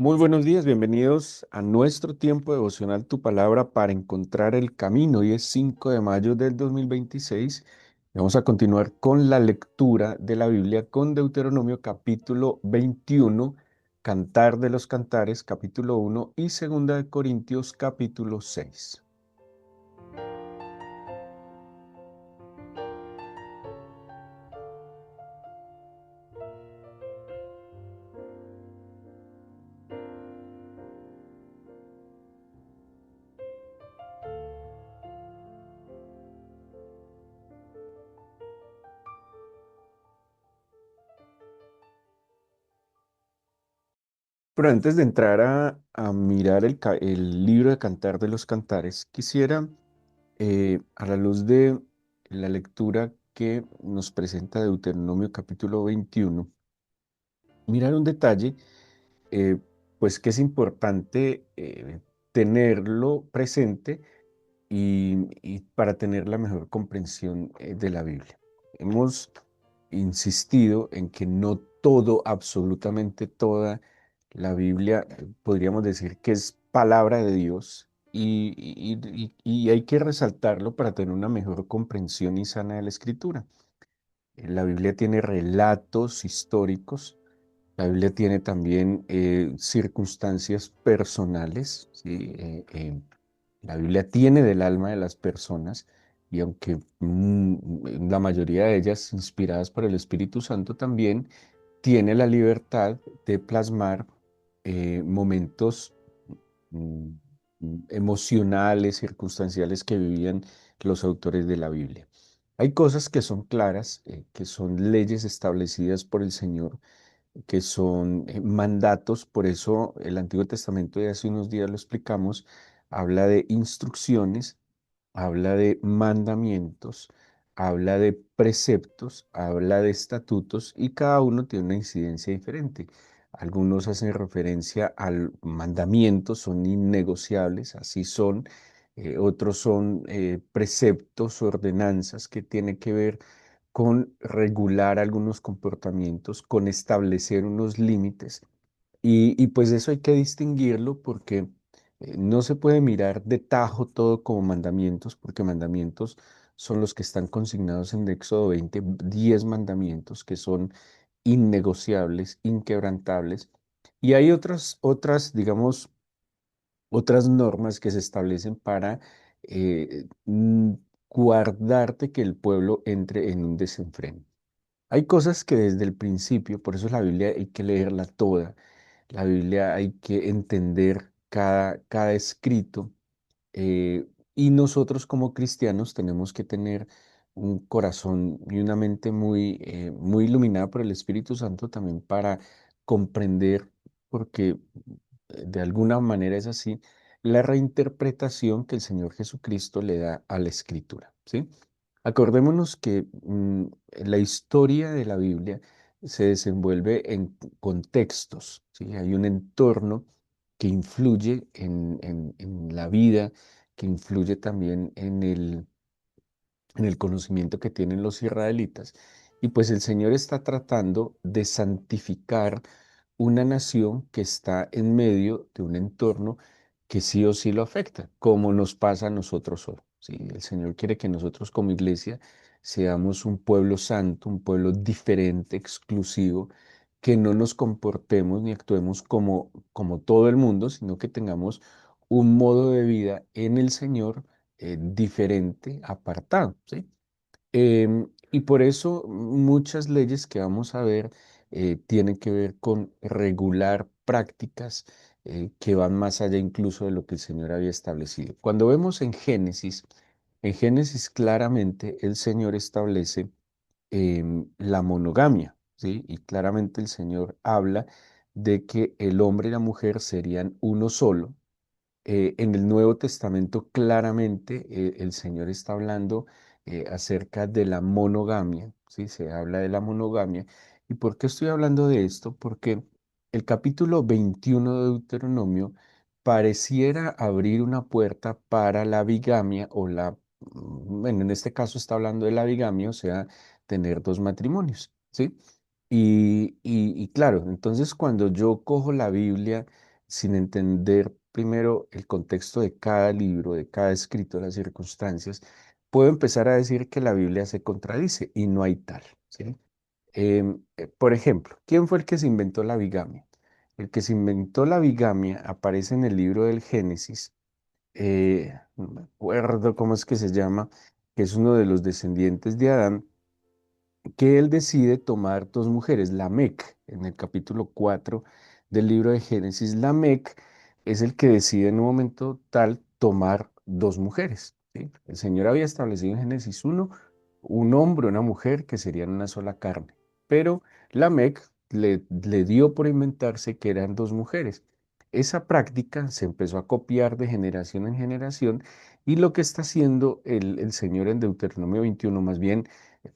Muy buenos días, bienvenidos a nuestro tiempo devocional Tu Palabra para encontrar el camino. Hoy es 5 de mayo del 2026. Vamos a continuar con la lectura de la Biblia con Deuteronomio capítulo 21, Cantar de los Cantares capítulo 1 y Segunda de Corintios capítulo 6. Pero antes de entrar a mirar el libro de Cantar de los Cantares, quisiera, a la luz de la lectura que nos presenta Deuteronomio capítulo 21, mirar un detalle, eh, pues que es importante tenerlo presente y para tener la mejor comprensión de la Biblia. Hemos insistido en que no todo, absolutamente toda la Biblia, podríamos decir que es palabra de Dios y hay que resaltarlo para tener una mejor comprensión y sana de la Escritura. La Biblia tiene relatos históricos. La Biblia tiene también circunstancias personales, ¿sí? La Biblia tiene del alma de las personas y aunque la mayoría de ellas inspiradas por el Espíritu Santo también tiene la libertad de plasmar momentos mm, emocionales, circunstanciales que vivían los autores de la Biblia. Hay cosas que son claras, que son leyes establecidas por el Señor, que son mandatos. Por eso el Antiguo Testamento, de hace unos días lo explicamos, habla de instrucciones, habla de mandamientos, habla de preceptos, habla de estatutos y cada uno tiene una incidencia diferente. Algunos hacen referencia al mandamiento, son innegociables, así son. Otros son preceptos, ordenanzas que tienen que ver con regular algunos comportamientos, con establecer unos límites. Y pues eso hay que distinguirlo porque no se puede mirar de tajo todo como mandamientos, porque mandamientos son los que están consignados en Éxodo 20, 10 mandamientos que son innegociables, inquebrantables. Y hay digamos, otras normas que se establecen para guardarte que el pueblo entre en un desenfreno. Hay cosas que desde el principio, por eso la Biblia hay que leerla toda, la Biblia hay que entender cada escrito, y nosotros como cristianos tenemos que tener un corazón y una mente muy iluminada por el Espíritu Santo también para comprender, porque de alguna manera es así, la reinterpretación que el Señor Jesucristo le da a la Escritura, ¿sí? Acordémonos que la historia de la Biblia se desenvuelve en contextos, ¿sí? Hay un entorno que influye en la vida, que influye también en el conocimiento que tienen los israelitas. Y pues el Señor está tratando de santificar una nación que está en medio de un entorno que sí o sí lo afecta, como nos pasa a nosotros hoy. ¿Sí? El Señor quiere que nosotros como iglesia seamos un pueblo santo, un pueblo diferente, exclusivo, que no nos comportemos ni actuemos como todo el mundo, sino que tengamos un modo de vida en el Señor diferente, apartado, ¿sí? Y por eso muchas leyes que vamos a ver tienen que ver con regular prácticas que van más allá incluso de lo que el Señor había establecido. Cuando vemos en Génesis claramente el Señor establece la monogamia, ¿sí? Y claramente el Señor habla de que el hombre y la mujer serían uno solo. En el Nuevo Testamento claramente el Señor está hablando acerca de la monogamia, ¿sí? Se habla de la monogamia. ¿Y por qué estoy hablando de esto? Porque el capítulo 21 de Deuteronomio pareciera abrir una puerta para la bigamia bueno, en este caso está hablando de la bigamia, o sea, tener dos matrimonios, ¿sí? Y claro, entonces cuando yo cojo la Biblia, sin entender primero el contexto de cada libro, de cada escrito, las circunstancias, puedo empezar a decir que la Biblia se contradice y no hay tal, ¿sí? Por ejemplo, ¿quién fue el que se inventó la bigamia? El que se inventó la bigamia aparece en el libro del Génesis, no me acuerdo cómo es que se llama, que es uno de los descendientes de Adán, que él decide tomar dos mujeres, Lamec, en el capítulo 4 del libro de Génesis. Lamec es el que decide en un momento tal tomar dos mujeres, ¿sí? El Señor había establecido en Génesis 1 un hombre, una mujer que serían una sola carne, pero Lamec le dio por inventarse que eran dos mujeres. Esa práctica se empezó a copiar de generación en generación y lo que está haciendo el Señor en Deuteronomio 21, más bien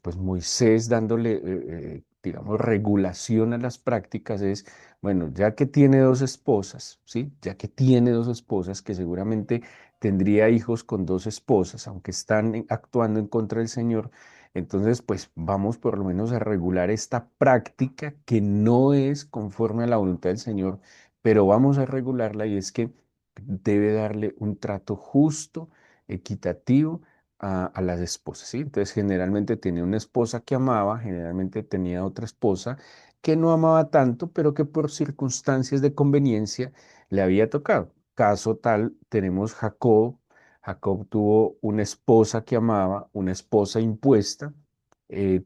pues Moisés dándole, digamos, regulación a las prácticas es, bueno, ya que tiene dos esposas, ¿sí? Ya que tiene dos esposas, que seguramente tendría hijos con dos esposas, aunque están actuando en contra del Señor, entonces, pues vamos por lo menos a regular esta práctica que no es conforme a la voluntad del Señor, pero vamos a regularla y es que debe darle un trato justo, equitativo a las esposas, ¿sí? Entonces, generalmente tenía una esposa que amaba, generalmente tenía otra esposa que no amaba tanto, pero que por circunstancias de conveniencia le había tocado. Caso tal, tenemos Jacob. Jacob tuvo una esposa que amaba, una esposa impuesta,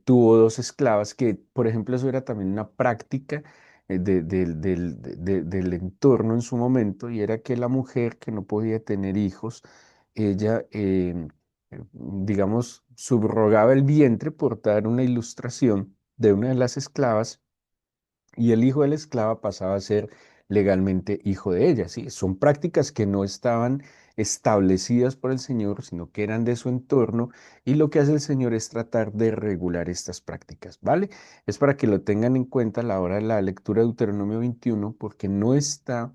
tuvo dos esclavas, que por ejemplo eso era también una práctica del entorno en su momento, y era que la mujer que no podía tener hijos, ella digamos, subrogaba el vientre por dar una ilustración de una de las esclavas y el hijo de la esclava pasaba a ser legalmente hijo de ella, ¿sí? Son prácticas que no estaban establecidas por el Señor, sino que eran de su entorno, y lo que hace el Señor es tratar de regular estas prácticas, ¿vale? Es para que lo tengan en cuenta a la hora de la lectura de Deuteronomio 21, porque no está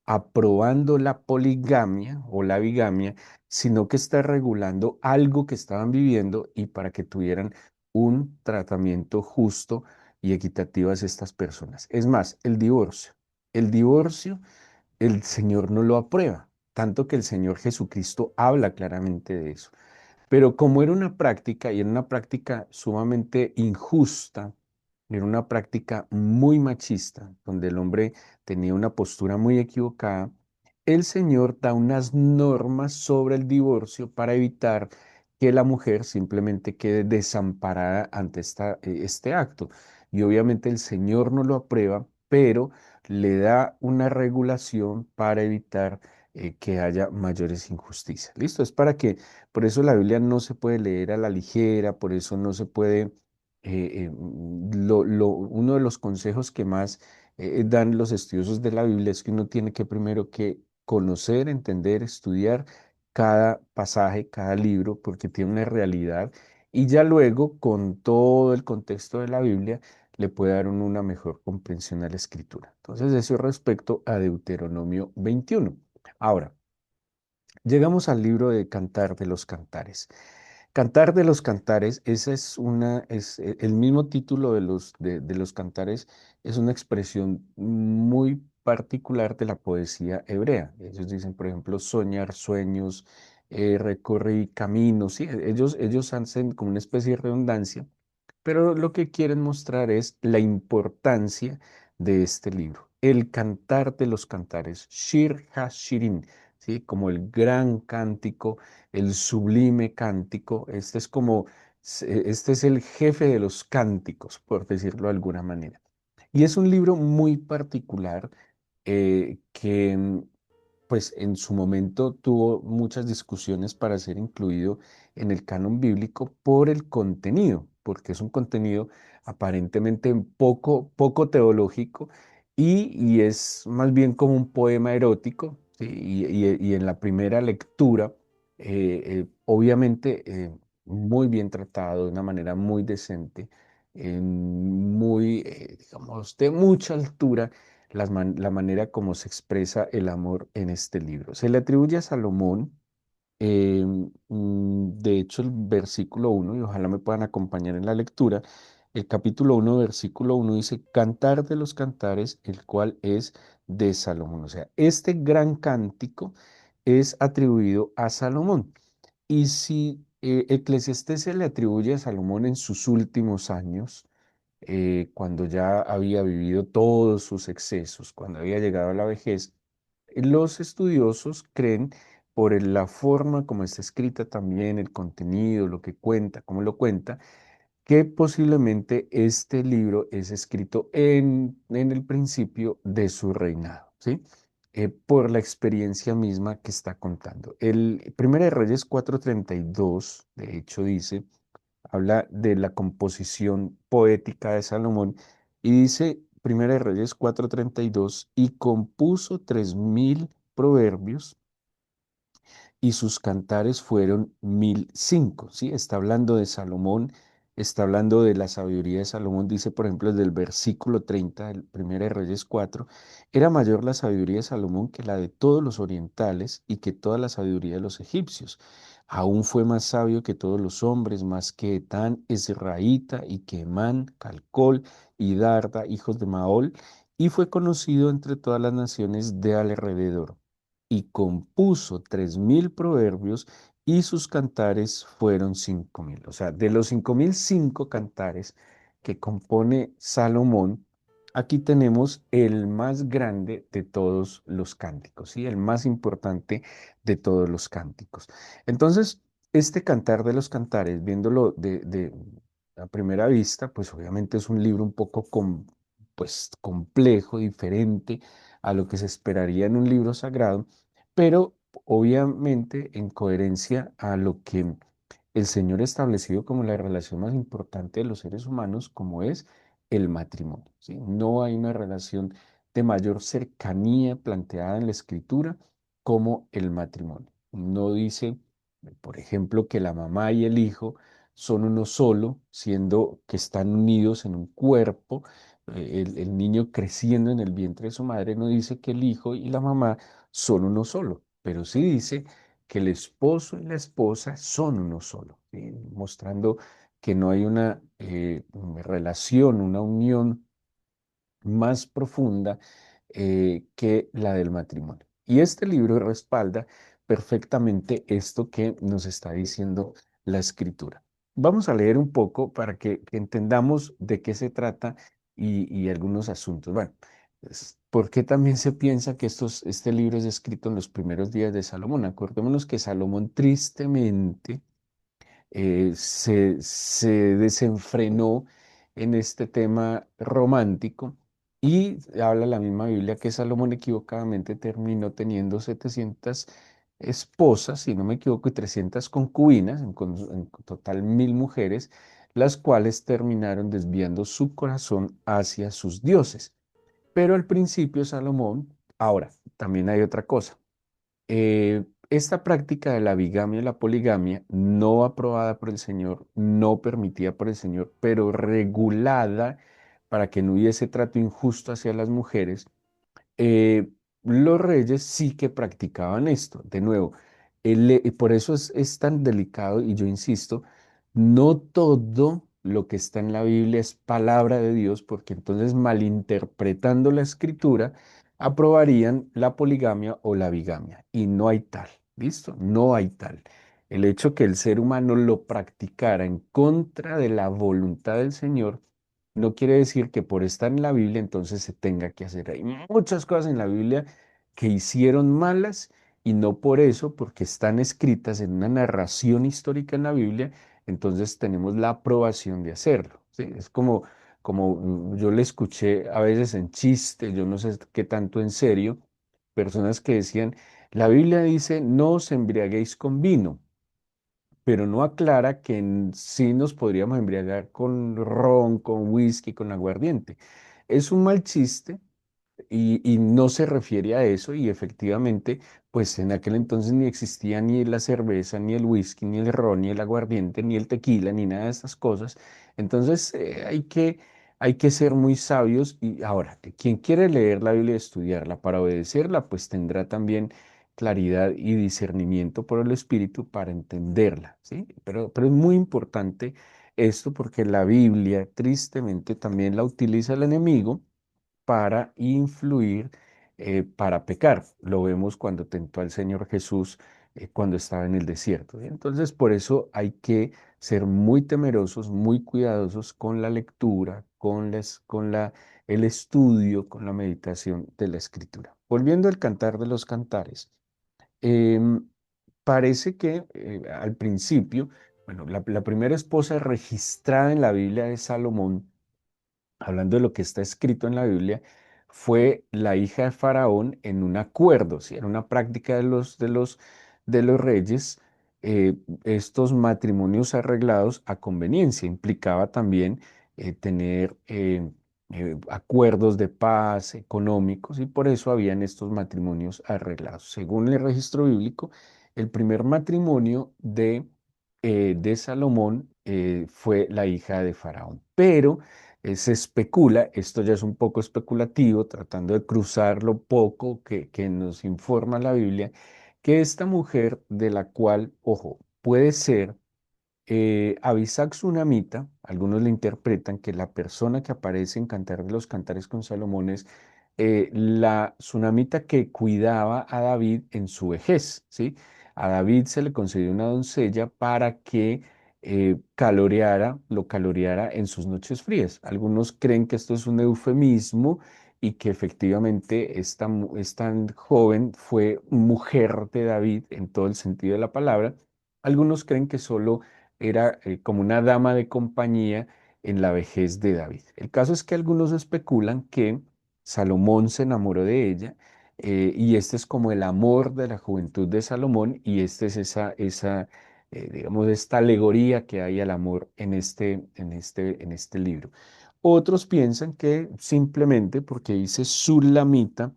aprobando la poligamia o la bigamia, sino que está regulando algo que estaban viviendo y para que tuvieran un tratamiento justo y equitativas estas personas. Es más, el divorcio. El divorcio, el Señor no lo aprueba, tanto que el Señor Jesucristo habla claramente de eso. Pero como era una práctica y era una práctica sumamente injusta, era una práctica muy machista, donde el hombre tenía una postura muy equivocada, el Señor da unas normas sobre el divorcio para evitar que la mujer simplemente quede desamparada ante este acto. Y obviamente el Señor no lo aprueba, pero le da una regulación para evitar que haya mayores injusticias. ¿Listo? Es para que, por eso la Biblia no se puede leer a la ligera, por eso no se puede uno de los consejos que más dan los estudiosos de la Biblia es que uno tiene que primero que conocer, entender, estudiar cada pasaje, cada libro, porque tiene una realidad, y ya luego, con todo el contexto de la Biblia, le puede dar uno una mejor comprensión a la escritura. Entonces, eso respecto a Deuteronomio 21. Ahora, llegamos al libro de Cantar de los Cantares. Cantar de los Cantares, esa es el mismo título de los Cantares, es una expresión muy particular de la poesía hebrea. Ellos dicen, por ejemplo, soñar sueños, recorrer caminos, sí, ellos hacen como una especie de redundancia, pero lo que quieren mostrar es la importancia de este libro. El Cantar de los Cantares, Shir HaShirim, ¿sí? Como el gran cántico, el sublime cántico. Este es el jefe de los cánticos, por decirlo de alguna manera. Y es un libro muy particular que pues en su momento tuvo muchas discusiones para ser incluido en el canon bíblico por el contenido, porque es un contenido aparentemente poco teológico, y es más bien como un poema erótico, ¿sí? Y en la primera lectura, obviamente muy bien tratado, de una manera muy decente, muy, digamos, de mucha altura la manera como se expresa el amor en este libro. Se le atribuye a Salomón, de hecho, el versículo 1, y ojalá me puedan acompañar en la lectura, el capítulo 1, versículo 1 dice, Cantar de los Cantares, el cual es de Salomón. O sea, este gran cántico es atribuido a Salomón. Y si Eclesiastés se le atribuye a Salomón en sus últimos años, cuando ya había vivido todos sus excesos, cuando había llegado a la vejez, los estudiosos creen por la forma como está escrita también, el contenido, lo que cuenta, cómo lo cuenta, que posiblemente este libro es escrito en el principio de su reinado, ¿sí? Por la experiencia misma que está contando. El Primera de Reyes 4:32, de hecho, dice, habla de la composición poética de Salomón y dice, Primera de Reyes 4:32, y compuso 3.000 proverbios y sus cantares fueron 1.005, ¿sí? Está hablando de Salomón, está hablando de la sabiduría de Salomón, dice por ejemplo desde el versículo 30 del 1 de Reyes 4, era mayor la sabiduría de Salomón que la de todos los orientales y que toda la sabiduría de los egipcios. Aún fue más sabio que todos los hombres, más que Etán, Ezraíta y que Emán, Calcol y Darda, hijos de Maol, y fue conocido entre todas las naciones de alrededor y compuso 3.000 proverbios y sus cantares fueron 5.000. O sea, de los 5.000, 5 cantares que compone Salomón, aquí tenemos el más grande de todos los cánticos, ¿sí? El más importante de todos los cánticos. Entonces, este Cantar de los Cantares, viéndolo de a primera vista, pues obviamente es un libro un poco pues, complejo, diferente a lo que se esperaría en un libro sagrado, pero obviamente en coherencia a lo que el Señor ha establecido como la relación más importante de los seres humanos, como es el matrimonio, ¿sí? No hay una relación de mayor cercanía planteada en la Escritura como el matrimonio. No dice, por ejemplo, que la mamá y el hijo son uno solo, siendo que están unidos en un cuerpo. El niño creciendo en el vientre de su madre no dice que el hijo y la mamá son uno solo, pero sí dice que el esposo y la esposa son uno solo, ¿sí? Mostrando que no hay una relación, una unión más profunda que la del matrimonio. Y este libro respalda perfectamente esto que nos está diciendo la escritura. Vamos a leer un poco para que entendamos de qué se trata y algunos asuntos. Bueno, ¿por qué también se piensa que este libro es escrito en los primeros días de Salomón? Acordémonos que Salomón tristemente se desenfrenó en este tema romántico y habla la misma Biblia que Salomón equivocadamente terminó teniendo 700 esposas, si no me equivoco, y 300 concubinas, en total 1.000 mujeres, las cuales terminaron desviando su corazón hacia sus dioses. Pero al principio Salomón, ahora, también hay otra cosa. Esta práctica de la bigamia y la poligamia, no aprobada por el Señor, no permitida por el Señor, pero regulada para que no hubiese trato injusto hacia las mujeres, eh, los reyes sí que practicaban esto. De nuevo, por eso es tan delicado y yo insisto, no todo lo que está en la Biblia es palabra de Dios, porque entonces malinterpretando la escritura, aprobarían la poligamia o la bigamia. Y no hay tal, ¿listo? No hay tal. El hecho que el ser humano lo practicara en contra de la voluntad del Señor no quiere decir que por estar en la Biblia entonces se tenga que hacer. Hay muchas cosas en la Biblia que hicieron malas y no por eso, porque están escritas en una narración histórica en la Biblia, entonces tenemos la aprobación de hacerlo, ¿sí? Es como yo le escuché a veces en chiste, yo no sé qué tanto en serio, personas que decían, la Biblia dice, no os embriaguéis con vino, pero no aclara que sí nos podríamos embriagar con ron, con whisky, con aguardiente. Es un mal chiste y no se refiere a eso y efectivamente, pues en aquel entonces ni existía ni la cerveza, ni el whisky, ni el ron, ni el aguardiente, ni el tequila, ni nada de estas cosas. Entonces hay que ser muy sabios y ahora, quien quiere leer la Biblia y estudiarla para obedecerla, pues tendrá también claridad y discernimiento por el Espíritu para entenderla, ¿sí? Pero es muy importante Esto porque la Biblia, tristemente, también la utiliza el enemigo para influir, para pecar. Lo vemos cuando tentó al Señor Jesús cuando estaba en el desierto. ¿Sí? Entonces, por eso hay que ser muy temerosos, muy cuidadosos con la lectura, el estudio, con la meditación de la Escritura. Volviendo al Cantar de los Cantares, em, parece que al principio, bueno, la primera esposa registrada en la Biblia de Salomón, hablando de lo que está escrito en la Biblia, fue la hija de Faraón en un acuerdo, ¿sí? Era una práctica de los reyes, estos matrimonios arreglados a conveniencia. Implicaba también tener acuerdos de paz económicos y por eso habían estos matrimonios arreglados. Según el registro bíblico, el primer matrimonio de Salomón fue la hija de Faraón. Pero se especula, esto ya es un poco especulativo, tratando de cruzar lo poco que nos informa la Biblia, que esta mujer de la cual, ojo, puede ser Abisac Tsunamita, algunos le interpretan que la persona que aparece en Cantar de los Cantares con Salomón es la Tsunamita que cuidaba a David en su vejez, ¿sí? A David se le concedió una doncella para que lo caloreara en sus noches frías. Algunos creen que esto es un eufemismo y que efectivamente esta joven fue mujer de David en todo el sentido de la palabra. Algunos creen que solo era como una dama de compañía en la vejez de David. El caso es que algunos especulan que Salomón se enamoró de ella y este es como el amor de la juventud de Salomón y este es digamos, esta alegoría que hay al amor en este libro. Otros piensan que simplemente porque dice Sulamita,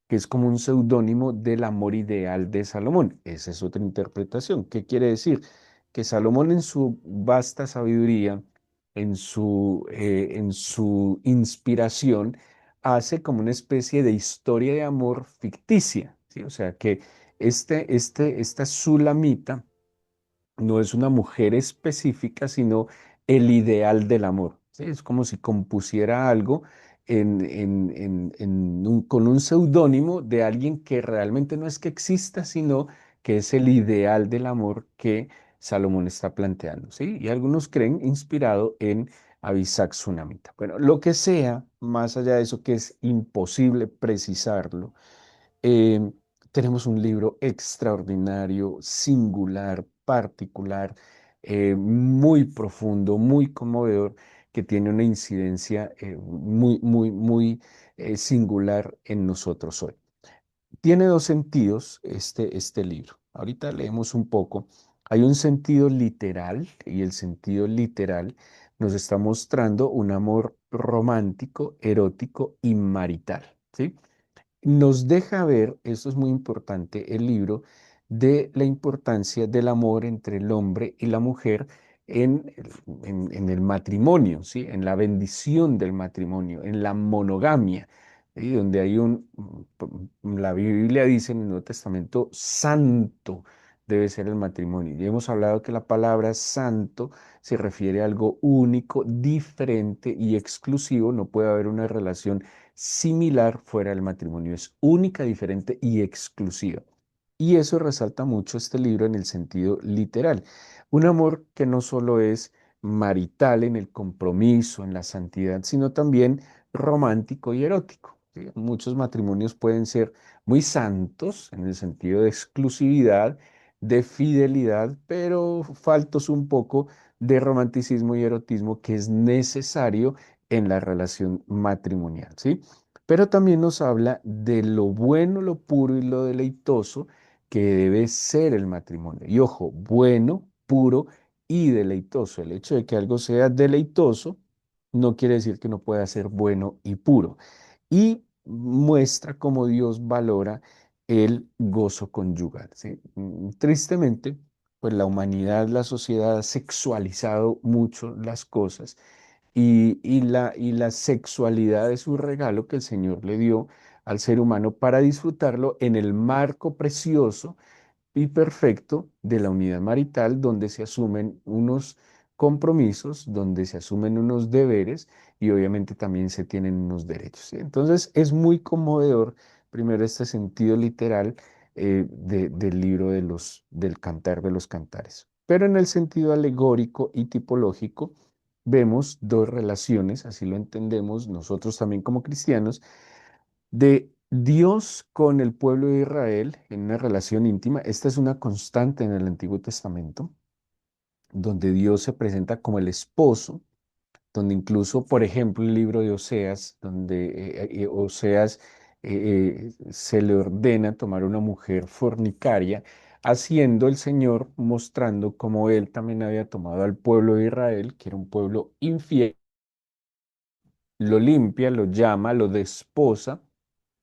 que es como un seudónimo del amor ideal de Salomón. Esa es otra interpretación. ¿Qué quiere decir? Que Salomón en su vasta sabiduría, en su inspiración, hace como una especie de historia de amor ficticia, ¿sí? O sea que esta Sulamita no es una mujer específica, sino el ideal del amor. ¿Sí? Es como si compusiera algo con un seudónimo de alguien que realmente no es que exista, sino que es el ideal del amor que Salomón está planteando. ¿Sí? Y algunos creen inspirado en Abisac Tsunamita. Bueno, lo que sea, más allá de eso, que es imposible precisarlo, eh, tenemos un libro extraordinario, singular, particular, muy profundo, muy conmovedor, que tiene una incidencia muy, muy, muy singular en nosotros hoy. Tiene dos sentidos este libro. Ahorita leemos un poco. Hay un sentido literal y el sentido literal nos está mostrando un amor romántico, erótico y marital, ¿sí? Nos deja ver, esto es muy importante, el libro, de la importancia del amor entre el hombre y la mujer en el matrimonio, ¿sí? En la bendición del matrimonio, en la monogamia, ¿sí? Donde la Biblia dice en el Nuevo Testamento, santo debe ser el matrimonio. Y hemos hablado que la palabra santo se refiere a algo único, diferente y exclusivo. No puede haber una relación similar fuera del matrimonio, es única, diferente y exclusiva. Y eso resalta mucho este libro en el sentido literal. Un amor que no solo es marital en el compromiso, en la santidad, sino también romántico y erótico. ¿Sí? Muchos matrimonios pueden ser muy santos en el sentido de exclusividad, de fidelidad, pero faltos un poco de romanticismo y erotismo que es necesario en la relación matrimonial, ¿sí? Pero también nos habla de lo bueno, lo puro y lo deleitoso que debe ser el matrimonio. Y ojo, bueno, puro y deleitoso. El hecho de que algo sea deleitoso no quiere decir que no pueda ser bueno y puro. Y muestra cómo Dios valora el gozo conyugal, ¿sí? Tristemente, pues la humanidad, la sociedad ha sexualizado mucho las cosas y la sexualidad es un regalo que el Señor le dio al ser humano para disfrutarlo en el marco precioso y perfecto de la unidad marital, donde se asumen compromisos, donde se asumen unos deberes y obviamente también se tienen unos derechos, ¿sí? Entonces es muy conmovedor, primero, este sentido literal del libro del Cantar de los Cantares. Pero en el sentido alegórico y tipológico, vemos dos relaciones, así lo entendemos nosotros también como cristianos, de Dios con el pueblo de Israel en una relación íntima. Esta es una constante en el Antiguo Testamento, donde Dios se presenta como el esposo, donde incluso, por ejemplo, el libro de Oseas, donde Oseas se le ordena tomar una mujer fornicaria, haciendo el Señor mostrando cómo él también había tomado al pueblo de Israel, que era un pueblo infiel, lo limpia, lo llama, lo desposa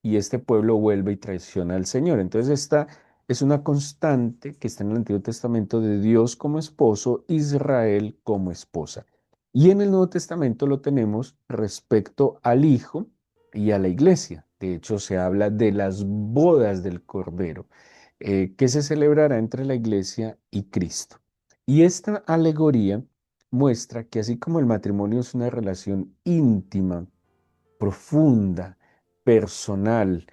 y este pueblo vuelve y traiciona al Señor. Entonces esta es una constante que está en el Antiguo Testamento de Dios como esposo, Israel como esposa. Y en el Nuevo Testamento lo tenemos respecto al Hijo y a la iglesia. De hecho, se habla de las bodas del Cordero, que se celebrará entre la iglesia y Cristo. Y esta alegoría muestra que así como el matrimonio es una relación íntima, profunda, personal,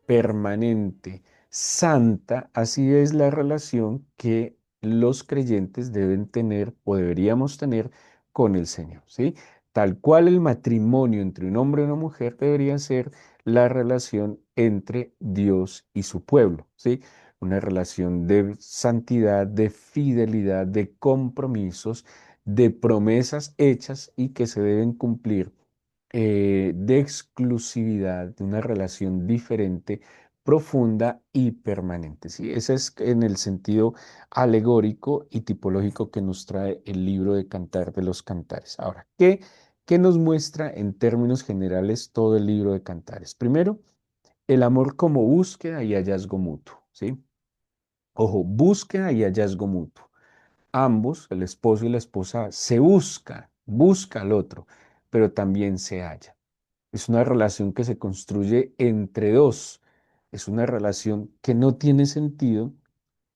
permanente, santa, así es la relación que los creyentes deben tener o deberíamos tener con el Señor, ¿sí? Tal cual el matrimonio entre un hombre y una mujer debería ser la relación entre Dios y su pueblo, ¿sí? Una relación de santidad, de fidelidad, de compromisos, de promesas hechas y que se deben cumplir, de exclusividad, de una relación diferente, profunda y permanente. ¿Sí? Ese es en el sentido alegórico y tipológico que nos trae el libro de Cantar de los Cantares. Ahora, ¿qué nos muestra en términos generales todo el libro de Cantares? Primero, el amor como búsqueda y hallazgo mutuo. ¿Sí? Ojo, búsqueda y hallazgo mutuo. Ambos, el esposo y la esposa, se busca al otro, pero también se halla. Es una relación que se construye entre dos. Es una relación que no tiene sentido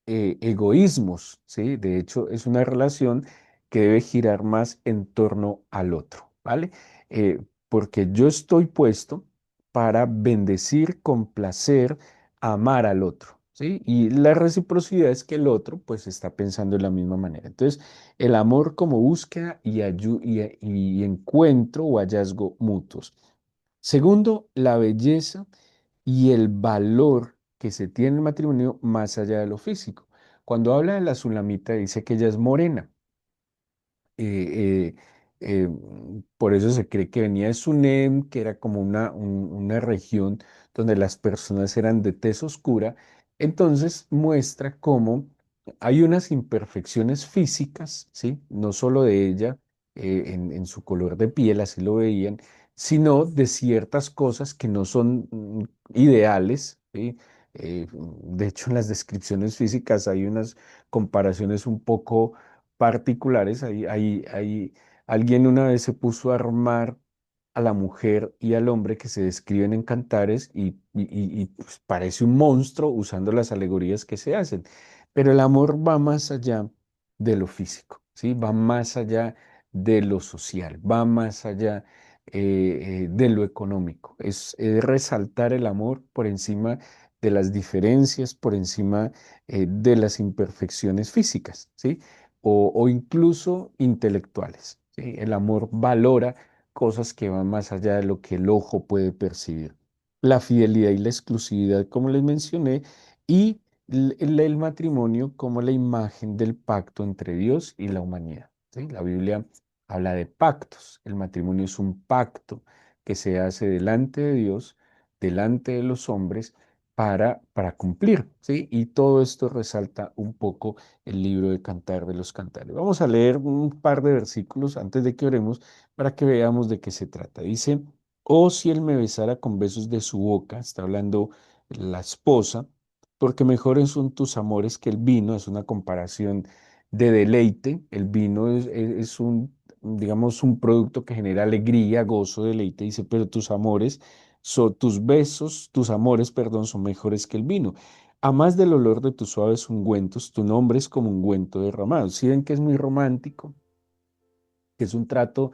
egoísmos, ¿sí? De hecho, es una relación que debe girar más en torno al otro, ¿vale? Porque yo estoy puesto para bendecir, complacer, amar al otro, ¿sí? Y la reciprocidad es que el otro, pues, está pensando de la misma manera. Entonces, el amor como búsqueda y encuentro o hallazgo mutuos. Segundo, la belleza y el valor que se tiene en el matrimonio más allá de lo físico. Cuando habla de la Sulamita, dice que ella es morena. eh, por eso se cree que venía de Sunem, que era como una región donde las personas eran de tez oscura. Entonces muestra cómo hay unas imperfecciones físicas, ¿sí? No solo de ella, en su color de piel, así lo veían, sino de ciertas cosas que no son ideales, ¿sí? De hecho, en las descripciones físicas hay unas comparaciones un poco particulares. Alguien una vez se puso a armar a la mujer y al hombre que se describen en cantares pues, parece un monstruo usando las alegorías que se hacen. Pero el amor va más allá de lo físico, ¿sí? Va más allá de lo social, va más allá de lo económico. Es resaltar el amor por encima de las diferencias, por encima de las imperfecciones físicas, ¿sí? O incluso intelectuales, ¿sí? El amor valora cosas que van más allá de lo que el ojo puede percibir. La fidelidad y la exclusividad, como les mencioné, y el matrimonio como la imagen del pacto entre Dios y la humanidad, ¿sí? La Biblia habla de pactos. El matrimonio es un pacto que se hace delante de Dios, delante de los hombres, para cumplir, ¿sí? Y todo esto resalta un poco el libro de Cantar de los Cantares. Vamos a leer un par de versículos antes de que oremos para que veamos de qué se trata. Dice, oh, si él me besara con besos de su boca, está hablando la esposa, porque mejores son tus amores que el vino, es una comparación de deleite. El vino es un, digamos, un producto que genera alegría, gozo, deleite. Dice, pero tus amores, tus besos, tus amores, perdón, son mejores que el vino. A más del olor de tus suaves ungüentos, tu nombre es como ungüento derramado. ¿Sí ven que es muy romántico? que es un trato,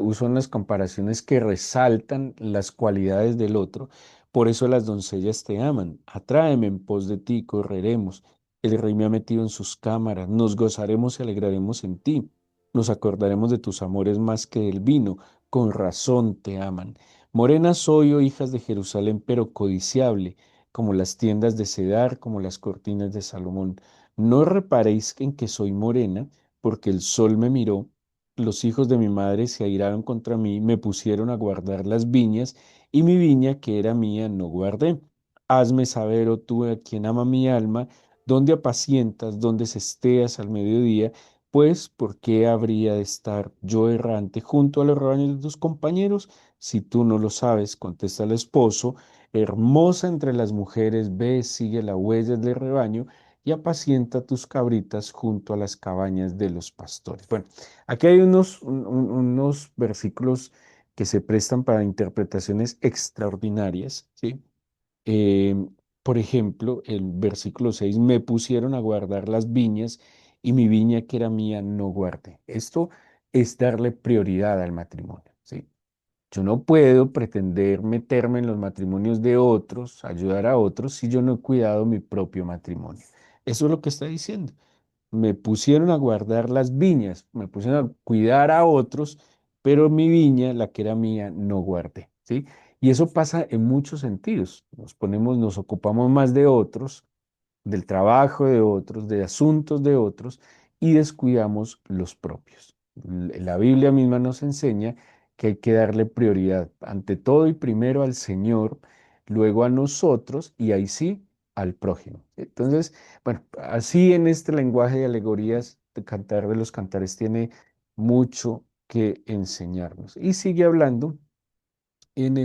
uso unas comparaciones que resaltan las cualidades del otro. Por eso las doncellas te aman. Atráeme en pos de ti, correremos. El rey me ha metido en sus cámaras. Nos gozaremos y alegraremos en ti. Nos acordaremos de tus amores más que del vino. Con razón te aman. Morena soy, oh hijas de Jerusalén, pero codiciable, como las tiendas de Cedar, como las cortinas de Salomón. No reparéis en que soy morena, porque el sol me miró. Los hijos de mi madre se airaron contra mí, me pusieron a guardar las viñas, y mi viña que era mía no guardé. Hazme saber, oh tú, a quien ama mi alma, dónde apacientas, dónde cesteas al mediodía, pues, ¿por qué habría de estar yo errante junto a los rebaños de tus compañeros? Si tú no lo sabes, contesta el esposo, hermosa entre las mujeres, ve, sigue la huella del rebaño y apacienta tus cabritas junto a las cabañas de los pastores. Bueno, aquí hay unos versículos que se prestan para interpretaciones extraordinarias, ¿sí? Eh, por ejemplo, el versículo 6: me pusieron a guardar las viñas y mi viña que era mía no guardé. Esto es darle prioridad al matrimonio, ¿sí? Yo no puedo pretender meterme en los matrimonios de otros, ayudar a otros, si yo no he cuidado mi propio matrimonio. Eso es lo que está diciendo. Me pusieron a guardar las viñas, me pusieron a cuidar a otros, pero mi viña, la que era mía, no guardé, ¿sí? Y eso pasa en muchos sentidos. Nos ocupamos más de otros, del trabajo de otros, de asuntos de otros, y descuidamos los propios. La Biblia misma nos enseña que hay que darle prioridad ante todo y primero al Señor, luego a nosotros y ahí sí al prójimo. Entonces, bueno, así en este lenguaje de alegorías, de Cantar de los Cantares tiene mucho que enseñarnos. Y sigue hablando en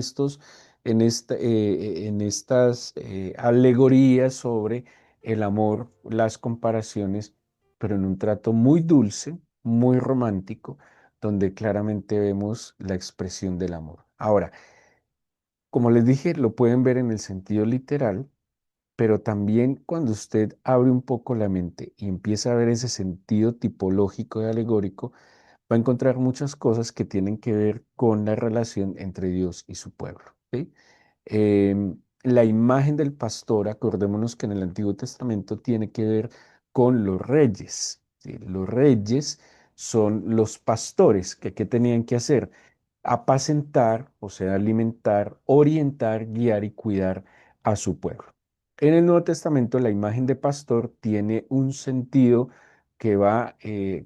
en estas alegorías sobre el amor, las comparaciones, pero en un trato muy dulce, muy romántico, donde claramente vemos la expresión del amor. Ahora, como les dije, lo pueden ver en el sentido literal, pero también cuando usted abre un poco la mente y empieza a ver ese sentido tipológico y alegórico, va a encontrar muchas cosas que tienen que ver con la relación entre Dios y su pueblo, ¿sí? La imagen del pastor, acordémonos que en el Antiguo Testamento tiene que ver con los reyes, ¿sí? Los reyes son los pastores que ¿qué tenían que hacer? Apacentar, o sea, alimentar, orientar, guiar y cuidar a su pueblo. En el Nuevo Testamento la imagen de pastor tiene un sentido que va,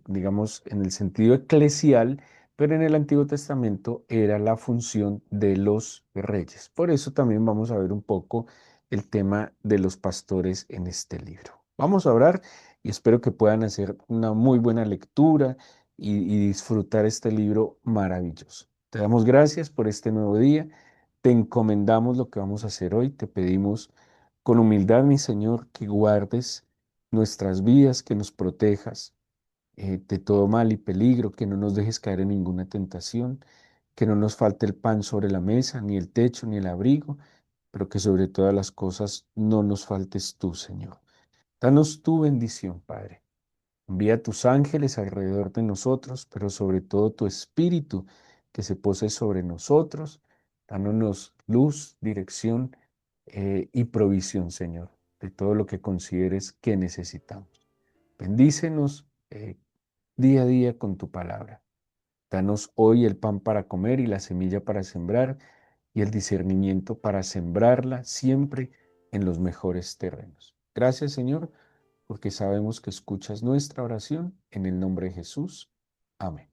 digamos, en el sentido eclesial, pero en el Antiguo Testamento era la función de los reyes. Por eso también vamos a ver un poco el tema de los pastores en este libro. Vamos a orar y espero que puedan hacer una muy buena lectura y disfrutar este libro maravilloso. Te damos gracias por este nuevo día. Te encomendamos lo que vamos a hacer hoy. Te pedimos con humildad, mi Señor, que guardes nuestras vidas, que nos protejas de todo mal y peligro, que no nos dejes caer en ninguna tentación, que no nos falte el pan sobre la mesa, ni el techo, ni el abrigo, pero que sobre todas las cosas no nos faltes tú, Señor. Danos tu bendición, Padre. Envía tus ángeles alrededor de nosotros, pero sobre todo tu Espíritu que se pose sobre nosotros, dándonos luz, dirección y provisión, Señor, de todo lo que consideres que necesitamos. Bendícenos día a día con tu palabra. Danos hoy el pan para comer y la semilla para sembrar y el discernimiento para sembrarla siempre en los mejores terrenos. Gracias, Señor, porque sabemos que escuchas nuestra oración en el nombre de Jesús. Amén.